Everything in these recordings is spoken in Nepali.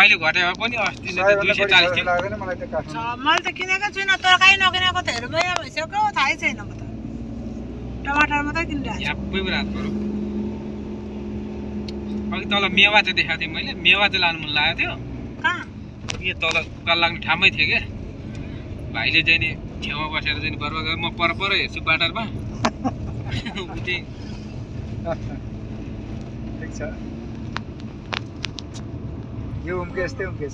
अहिले घटायो पनि अस्ति नै 240 थियो लाग्दैन मलाई त काठ मैले त किनेको छुइनँ तरकारी नकिनेको त हेर महिना भइसक्यो थाहै छैन म त टमाटर मात्रै किनिरहेको छु यापै रात पऱ्यो अघि तल मेवा चाहिँ देखाएको थिएँ मैले मेवा चाहिँ लानु मन लागेको थियो कहाँ यो तल उकालो लाग्ने ठाउँमै थियो क्या भाइले चाहिँ नि छेउमा बसेर चाहिँ नि बर्बाद गरेर म पर हेर्छु बाटरमा ठिक छ यो उम्के यस्तै उम्केछ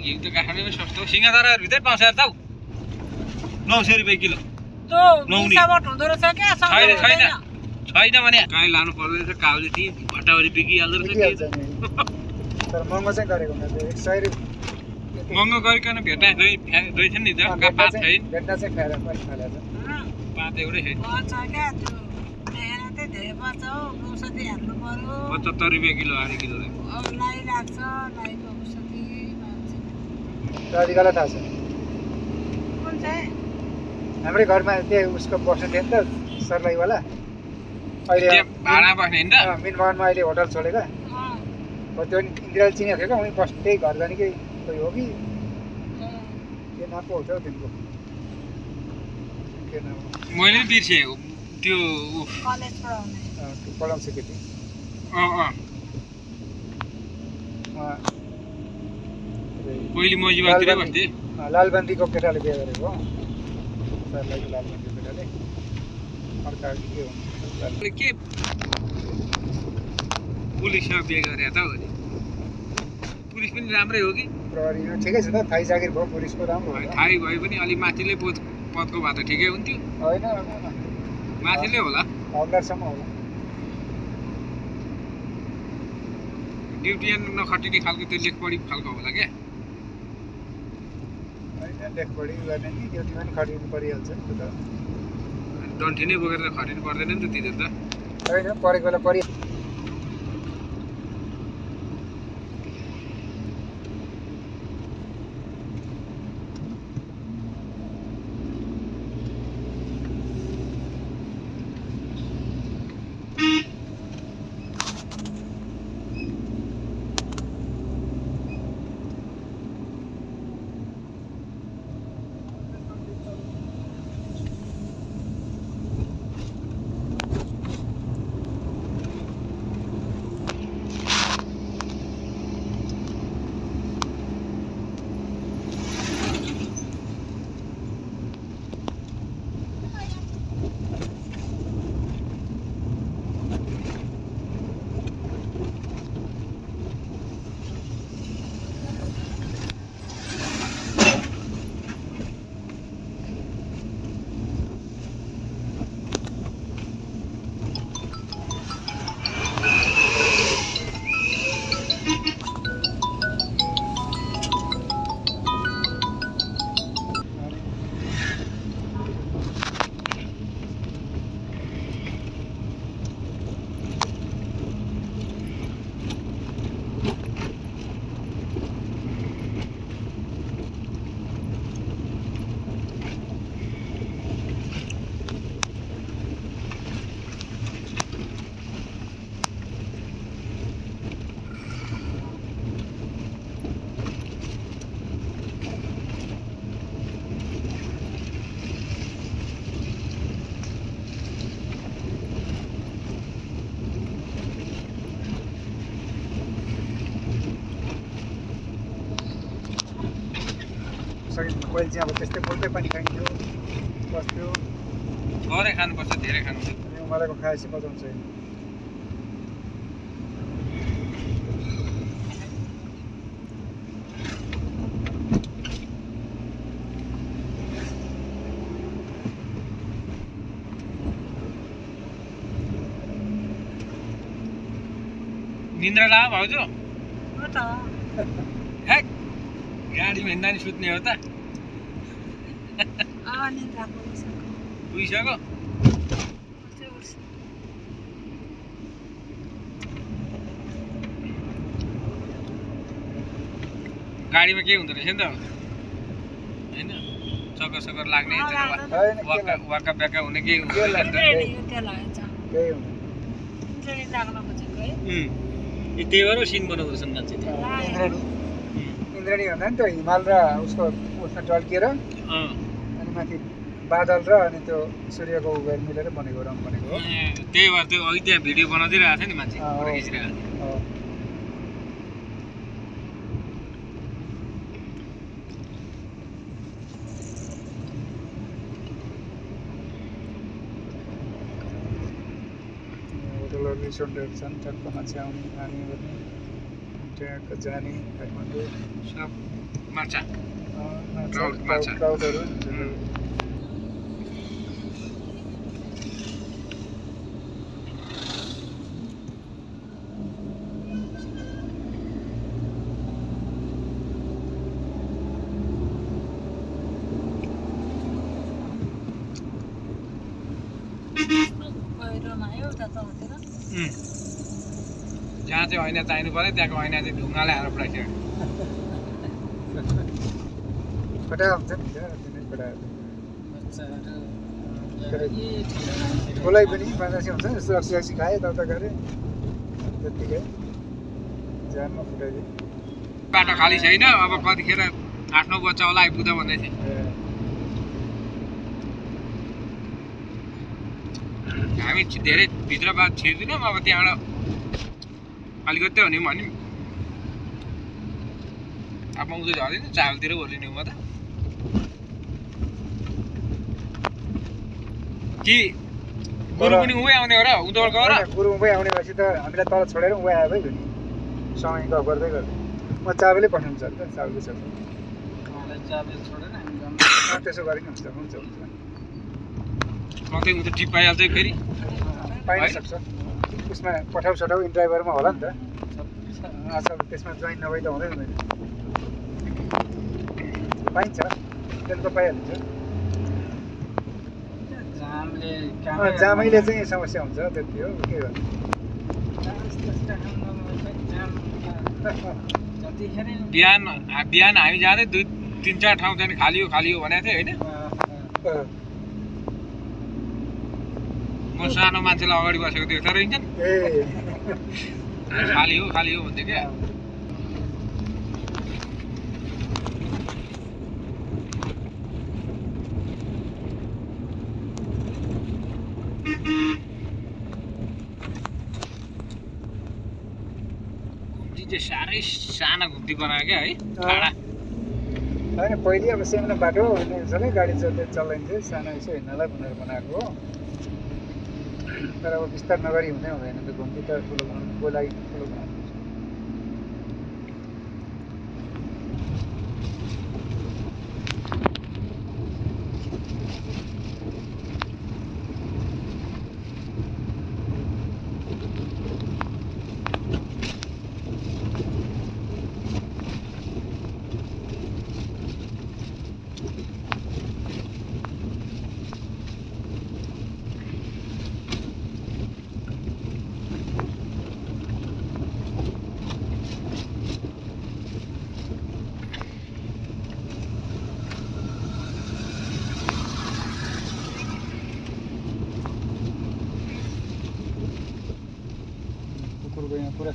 घिउ त काठमाडौँमै सस्तो सिंहदरबार भित्रै पाउँछ यार त 900 रुपियाँ किलो त्यो मिसावट हुँदो रहेछ क्या छैन भने कहीँ लानु पर्दैन काउले ती भट्टाभरि बिकिहाल्दो रहेछ तर महँगो चाहिँ गरेको हुँदैन 100 रुपियाँ महँगो गरिकन भेट्टा रहेछ नि त पात छैन भेट्टा चाहिँ खाएर पनि खाले त पात एउटै छैन क्या त्यो मेहनतै धेरै पर्छ हौ औषधि हाल्नु पर्यो 75 रुपियाँ किलो आधी किलो लाई लाग्छ लाईको औषधि राधिकालाई थाहा छ कुन चाहिँ हाम्रै घरमा त्यही उसको बस्नु थियो नि त सरलाईवाला अहिले भाडा बस्ने नि त मिनभवनमा अहिले होटल छोडेको त्यो पनि इन्दिराले चिनेको थियो क्या उहीँ बस त्यही घर जानेकै कोही हो कि के नाम पो हो तिम्रो के नाम मैले पनि बिर्सेँ त्यो कलेज पढाउने पढाउँछ केटी पहिले मजिबातिरै बस्थेँ लालबन्दीको केटाले बिहे गरेको हो सरलाईको लालबन्दीको केटाले अर्का के हो के पुलिसमा बिहे गरे त हो नि पुलिस पनि राम्रै हो कि प्रहरी ठिकै छ त थाहै जागिर भयो पुलिसको राम्रो हो थाहै भए पनि अलि माथिल्लै पदको भए त ठिकै हुन्थ्यो होइन माथिल्लै होला हवलदारसम्म होला ड्युटी नखटिने खालको त्यो लेखपढी खालको होला क्या होइन लेखपढी गर्ने नि ड्युटीमा पनि खटिनु परिहाल्छ त्यो त डन्ठी नै बोकेर त खटिनु पर्दैन नि त तिनीहरू त होइन परेको बेला परि पहिले चाहिँ अब त्यस्तै बोल्दै पनि खाइन्थ्यो बस्थ्यो थोरै खानुपर्छ धेरै खानुपर्छ उमालेको खाएपछि बजाउँछ निन्द्रा लाग्यो भाउजू हो त हेक गाडीमा हिँड्दा नि सुत्ने हो त निन्द्रा पुगिसक्यो गाडीमा के हुँदो रहेछ नि त होइन चक्कर सक्कर लाग्ने वाक्का ब्याक्का हुने केही हुँदैन नि त इन्ट्रेनिङ राख्न खोजेको है त्यही भएर सिन बनाउँदैछन् मान्छे इन्द्रेणी भन्दा नि त्यो हिमाल र उसको उसमा टल्किएर अनि माथि बादल र अनि त्यो सूर्यको उयो मिलेर बनेको रङ बनेको हो त्यही भएर त्यो अघि त्यहाँ भिडियो बनाउँदिरहेको थियो नि मान्छे फोटो खिचिरहेको थियो होटलहरू रिसोर्टहरू छन् टक्क मान्छे आउने खाने गर्ने त्यहाँ जाने काठमाडौँ सब माछा क्राउडहरू पहिरोमा आयो उता तलतिर जहाँ चाहिँ ऐना चाहिनु पर्यो त्यहाँको ऐना चाहिँ ढुङ्गाले हालेर पठाइसक्यो फटा हुन्छ नि त्यहाँ ठुलै पनि बाँदासी हुन्छ नि रक्सी रक्सी खाएँ यताउता गरेँ त्यत्तिकै ज्यानमा फुटाइदिएँ बाटो खाली छैन अब कतिखेर 8-9 बच्चा होला आइपुग्दा भन्दै थिएँ हामी धेरै भित्र बात छिर्दिनौँ अब त्यहाँबाट अलिकति हुने भन्यौँ अब आउँदै झर्दैन चावलतिर ओर्लिने म त कि गुरु पनि उही आउने हो र उदोर गएर गुरु उभै आउने भएपछि त हामीलाई तल छोडेर उहाँ आयो भाइ नि सँगै गफ गर्दै गर्दै म चाबेलै पठाउनु सक्छ चाबेलै सक्छ त्यसो गरे नि हुन्छ हुन्छ हुन्छ कतै उता टिप पाइहाल्छ फेरि पाइन सक्छ त्यसमा पठाउ सठाउ ड्राइभरमा होला नि त आजकल त्यसमा जोइन नभए त हुँदैन पाइन्छ त्यसले त पाइहाल्छ जामैले चाहिँ समस्या हुन्छ त्यति हो के गर्नु बिहान हामी जाँदै 2-3-4 ठाउँ जाने खाली हो भनेको थिएँ होइन म सानो मान्छेलाई अगाडि बसेको देख्छ र हिँड्छन् खाली हो भन्थ्यो क्या घुम्ती चाहिँ साह्रै सानो घुम्ती बनायो क्या है टाढा होइन पहिले अब सानो बाटो सबै गाडी चल्दैन थियो सानो यसो हिँड्नलाई भनेर बनाएको हो तर अब बिस्तार नगरी हुँदैन त घुम्ती त ठुलो बनाउनुको लागि ठुलो बनाउनु कुकुरको यहाँ पुरा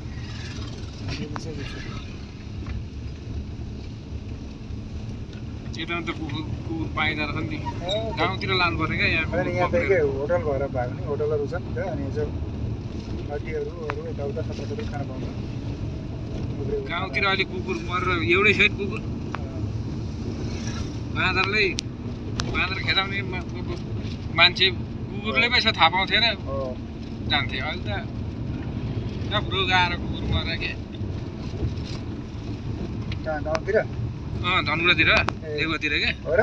यता त कुकुर पाइँदो रहेछ नि गाउँतिर लानु पर्ने क्या यहाँ देखि होटल भएर भयो भने होटलहरू छन् नि त अनि यसो हड्डीहरू यताउता सबै खान पाउँछ गाउँतिर अहिले कुकुर मरेर एउटै छैन कुकुर बाँदर खेदाउने मान्छे कुकुरले पो यसो थाहा पाउँथेन जान्थे अहिले त रोग आएर कुकुर मरेर के गाउँतिर धनगुडातिर देवतिर के हो र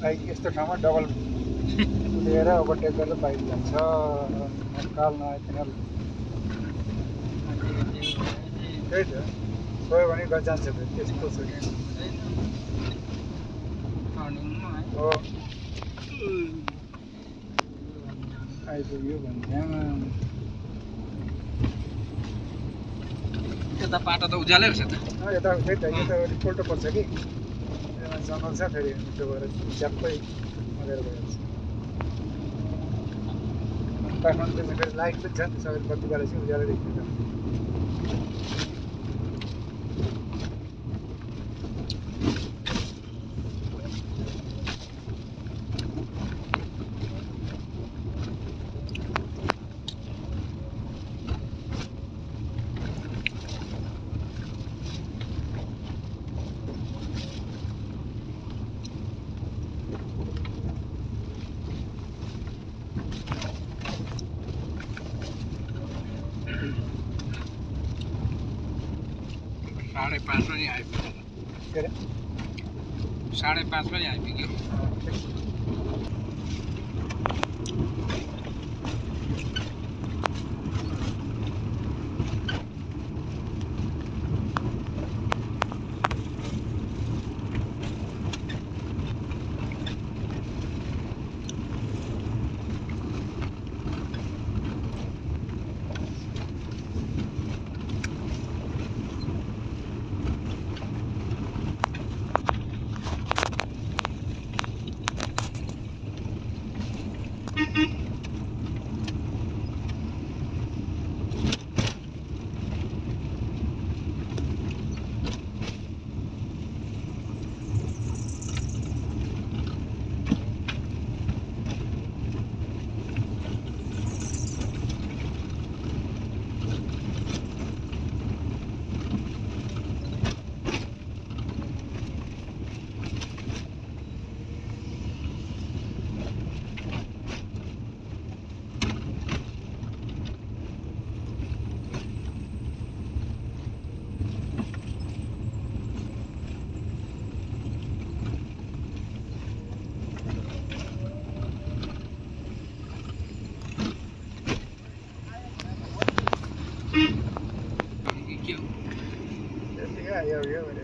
यस्तो ठाउँमा डबल लिएर ओभरटेक गरेर बाइक जान्छ काल नआइकन त्यही त गयो भने जान्छ त त्यस्तो छ हो आइपुग्यो भन्ने यता बाटो त उज्यालै रहेछ त यता त्यही त यता उल्टो पर्छ कि जङ्गल छ फेरि उल्टो भएर झ्याप्पै मरेर गइहाल्छ काठमाडौँ चाहिँ फेरि लाइट पनि छ नि सबै बत्ती बाले चाहिँ उज्यालो देखिन्छ साढे 5 पनि आइपुग्यो के अरे 5:30 पनि आइपुग्यो आयो भने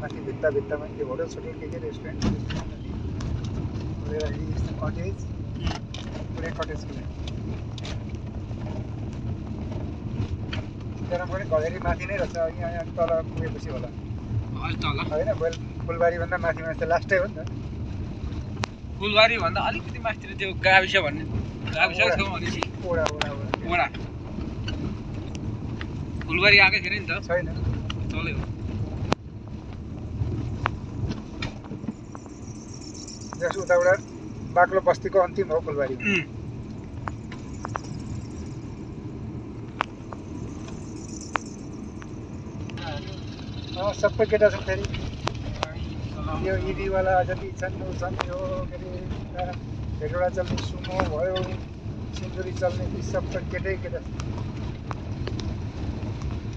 माथि भित्तामा के होटल सोटल के रेस्टुरेन्ट कटेज पुरै कटेज त्यहाँ पनि घरेरी माथि नै रहेछ यहाँ तल पुगेपछि होला होइन फुलबारीभन्दा माथि माथि लास्टै हो नि त फुलबारी भन्दा अलिकति माथि त्यो गाविस भन्ने गाविस छेउ भनेपछि ओडा फुलबारी आएकै थिएन नि त छैन तलै हो जस उताबाट बाक्लो बस्तीको अन्तिम हो फुलबारी सबै केटा छन् फेरि यो इभीवाला जति छन् यो के अरे भेटौँडा चल्ने सुमो भयो सिन्धुरी चल्ने ती सबै केटै केटा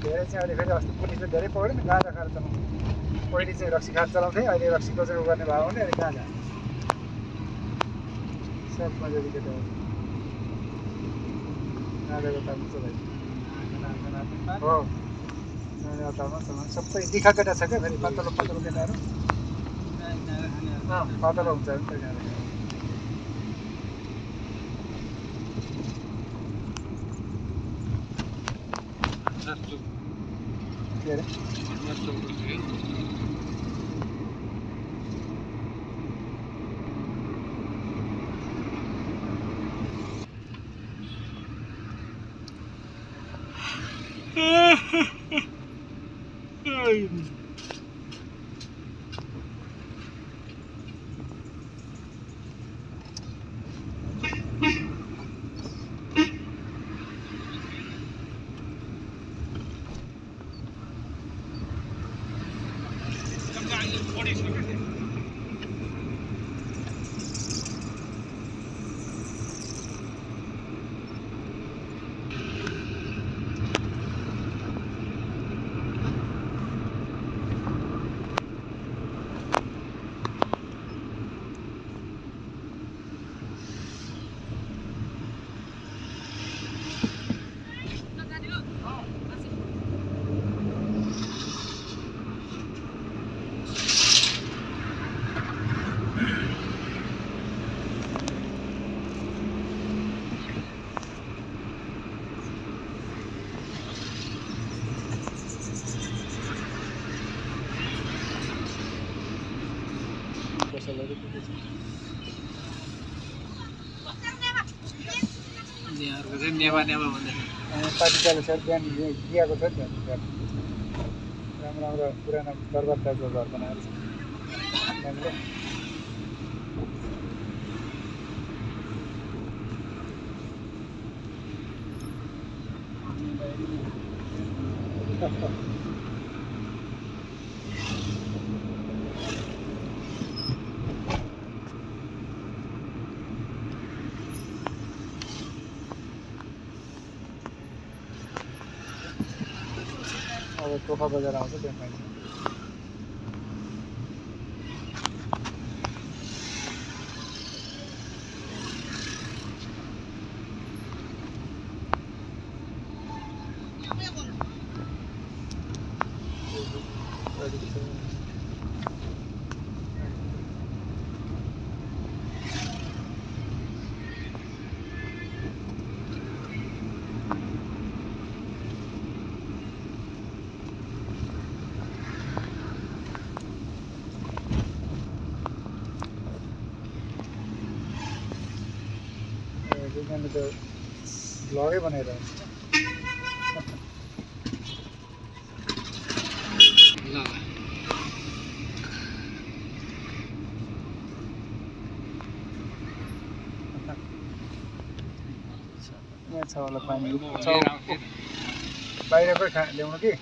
धेरै चाहिँ अहिले फेरि अस्ति पुलिसले धेरै पक्यो नि गाँजा खाएर चलाउँथ्यो पहिले चाहिँ रक्सी खाएर चलाउँथे अहिले रक्सीको चाहिँ गर्ने भयो भने अहिले गाँजा सब मजाले केटा गाँजाको ताल चलाइ हो गाँजाको तालमा सबै दिखा केटा छ क्या फेरि पातलो केटाहरू पातलो हुन्छ नि त के अरे पसलहरू के के छ यहाँहरुको चाहिँ नेवा नेवा भन्दैन पाटिकाले सर बिहान दिएको छ नि राम्रो राम्रो पुरानो बर्बाद टाइपको घर बनाएर छ हामीले अब टोखा बजार आउँछ त्यहाँ पाइन्छ विज्ञानले त भ्लगै बनाएर ल यहाँ छ होला पानी म लिएर आउँछु बाहिरकै ल्याउनु कि